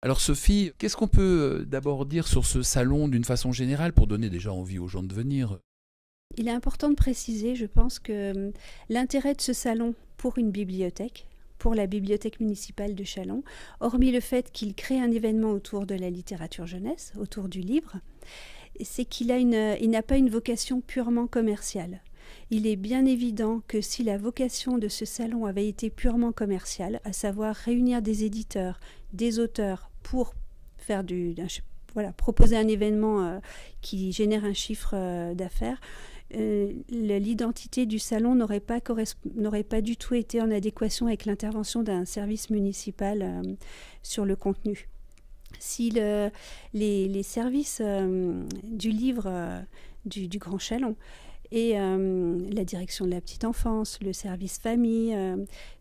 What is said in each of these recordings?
Alors Sophie, qu'est-ce qu'on peut d'abord dire sur ce salon d'une façon générale pour donner déjà envie aux gens de venir? Il est important de préciser, je pense, que l'intérêt de ce salon pour une bibliothèque, pour la bibliothèque municipale de Châlons, hormis le fait qu'il crée un événement autour de la littérature jeunesse, autour du livre, c'est il n'a pas une vocation purement commerciale. Il est bien évident que si la vocation de ce salon avait été purement commerciale, à savoir réunir des éditeurs, des auteurs pour faire proposer un événement qui génère un chiffre d'affaires, l'identité du salon n'aurait pas du tout été en adéquation avec l'intervention d'un service municipal sur le contenu. Si les services du livre du Grand Châlons et la direction de la petite enfance, le service famille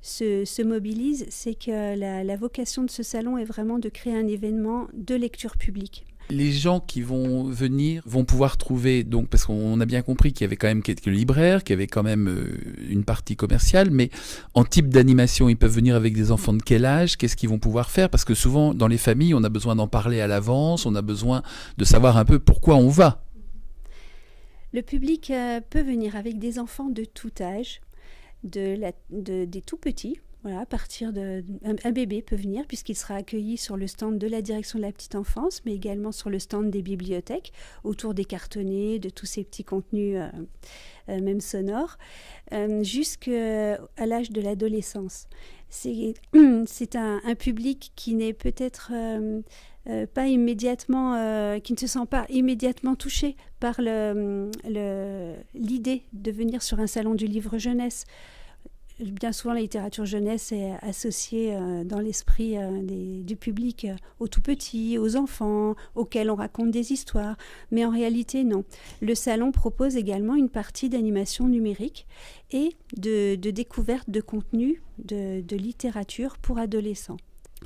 se mobilisent, c'est que la vocation de ce salon est vraiment de créer un événement de lecture publique. Les gens qui vont venir vont pouvoir trouver, donc parce qu'on a bien compris qu'il y avait quand même quelques libraires, qu'il y avait quand même une partie commerciale, mais en type d'animation, ils peuvent venir avec des enfants de quel âge? Qu'est-ce qu'ils vont pouvoir faire? Parce que souvent, dans les familles, on a besoin d'en parler à l'avance, on a besoin de savoir un peu pourquoi on va. Le public peut venir avec des enfants de tout âge, des tout petits. Voilà, à partir un bébé peut venir puisqu'il sera accueilli sur le stand de la direction de la petite enfance, mais également sur le stand des bibliothèques, autour des cartonnets, de tous ces petits contenus même sonores, jusqu'à l'âge de l'adolescence. C'est un public qui n'est peut-être pas immédiatement, qui ne se sent pas immédiatement touché par l'idée de venir sur un salon du livre jeunesse. Bien souvent, la littérature jeunesse est associée dans l'esprit du public aux tout petits, aux enfants, auxquels on raconte des histoires. Mais en réalité, non. Le salon propose également une partie d'animation numérique et de découverte de contenu de littérature pour adolescents.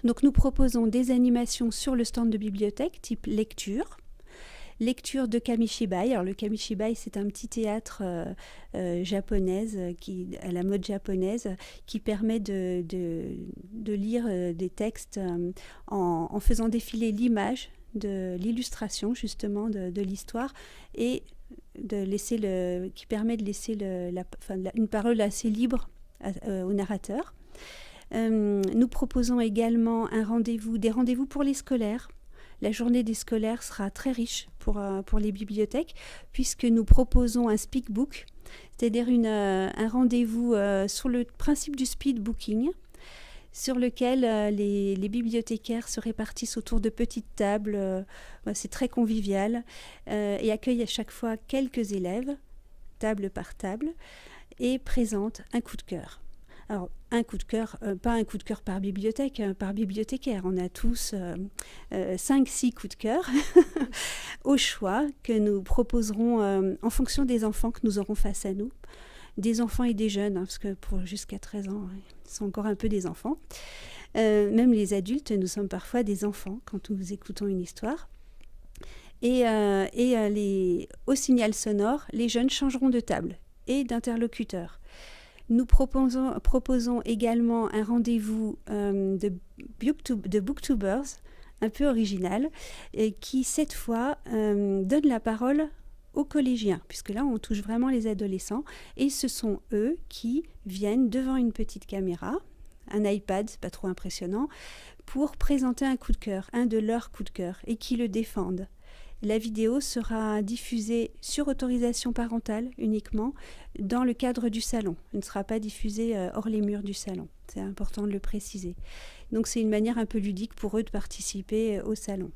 Donc nous proposons des animations sur le stand de bibliothèque, type lecture de Kamishibai. Alors le Kamishibai, c'est un petit théâtre japonaise, à la mode japonaise, qui permet de lire des textes en faisant défiler l'image de l'illustration justement de l'histoire et qui permet de laisser une parole assez libre au narrateur. Nous proposons également des rendez-vous pour les scolaires. La journée des scolaires sera très riche pour les bibliothèques, puisque nous proposons un speakbook, c'est-à-dire un rendez-vous sur le principe du speed booking, sur lequel les bibliothécaires se répartissent autour de petites tables. C'est très convivial et accueillent à chaque fois quelques élèves, table par table, et présentent un coup de cœur. Alors, un coup de cœur, pas un coup de cœur par bibliothèque, par bibliothécaire. On a tous 5-6 coups de cœur au choix que nous proposerons en fonction des enfants que nous aurons face à nous. Des enfants et des jeunes, parce que jusqu'à 13 ans, ils sont encore un peu des enfants. Même les adultes, nous sommes parfois des enfants quand nous écoutons une histoire. Au signal sonore, les jeunes changeront de table et d'interlocuteur. Nous proposons également un rendez-vous de booktubers, un peu original, qui cette fois donne la parole aux collégiens, puisque là on touche vraiment les adolescents, et ce sont eux qui viennent devant une petite caméra, un iPad, pas trop impressionnant, pour présenter un coup de cœur, un de leurs coups de cœur, et qui le défendent. La vidéo sera diffusée sur autorisation parentale uniquement dans le cadre du salon. Elle ne sera pas diffusée hors les murs du salon. C'est important de le préciser. Donc c'est une manière un peu ludique pour eux de participer au salon.